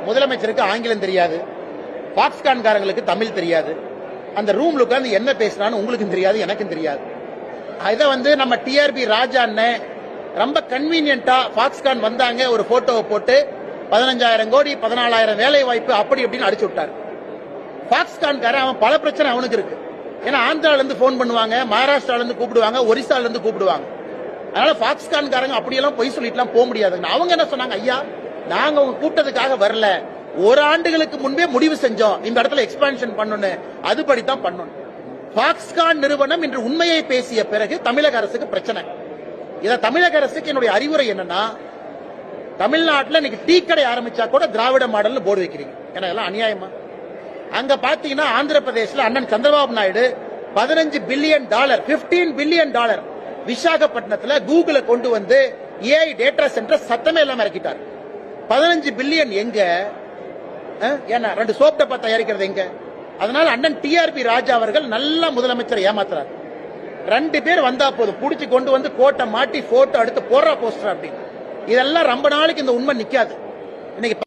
முதலமைச்சருக்கு ஆங்கிலம் தெரியாது, பாக்ஸ்கான்காரங்களுக்கு தமிழ் தெரியாது. அந்த ரூம்ல உட்கார்ந்து என்ன பேசினான்னு உங்களுக்கும் தெரியாது, எனக்கும் தெரியாது. இதை நம்ம டிஆர்பி ராஜா அண்ணன் ரொம்ப கன்வீனியன்டா பாக்ஸ்கான் வந்தாங்க, ஒரு போட்டோவை போட்டு 15,000 கோடி 14,000 வேலை வாய்ப்பு அப்படி அப்படின்னு அடிச்சு விட்டார். பாக்ஸ்கான்காரன் அவன் பல பிரச்சனை அவனுக்கு இருக்கு. ஏன்னா ஆந்திரால இருந்து போன் பண்ணுவாங்க, மகாராஷ்டிரால இருந்து கூப்பிடுவாங்க, ஒரிசால இருந்து கூப்பிடுவாங்க. அதனால பாக்ஸ்கான்காரங்க அப்படியெல்லாம் பொய் சொல்லிட்டுலாம் போக முடியாது. அவங்க என்ன சொன்னாங்க, ஐயா நாங்க உங்க கூட்டத்துக்காக வரல, ஒரு ஆண்டுகளுக்கு முன்பே முடிவு செஞ்சோம் இந்த இடத்துல எக்ஸ்பான்ஷன் பண்ணணும், அதுபடித்தான் பண்ணணும். பாக்ஸ்கான் நிறுவனம் இன்று உண்மையை பேசிய பிறகு தமிழக அரசுக்கு பிரச்சனை. இத தமிழக அரசுக்கு என்னுடைய அறிவுரை என்னன்னா, தமிழ்நாட்டில் இன்னைக்கு டீ கடை ஆரம்பிச்சா கூட திராவிட மாடல் போர்டு வைக்கிறீங்க, ஏன்னா இதெல்லாம் அநியாயமா? அங்க பாத்தீங்கன்னா ஆந்திர பிரதேசல அண்ணன் சந்திரபாபு நாயுடு $15 பில்லியன் 15 பில்லியன் விசாகப்பட்டினத்துல கூகுள கொண்டு வந்து ஏஐ டேட்டா சென்டர் சத்தமே இல்லாம இறக்கிட்டார். 15 பில்லியன் எங்க? ஏன்னா 2 சோப் டப்பா தயாரிக்கிறது எங்க? அதனால அண்ணன் டிஆர்பி ராஜா அவர்கள் நல்ல முதலமைச்சரை ஏமாத்துறாரு. 2 பேர் வந்தா போதும், புடிச்சு கொண்டு வந்து கோட்டை மாட்டி போட்டோ எடுத்து போடுறா போஸ்டர் அப்படின்னு. இதெல்லாம் ரொம்ப நாளைக்கு இந்த உண்மை நிக்காது. இன்னைக்கு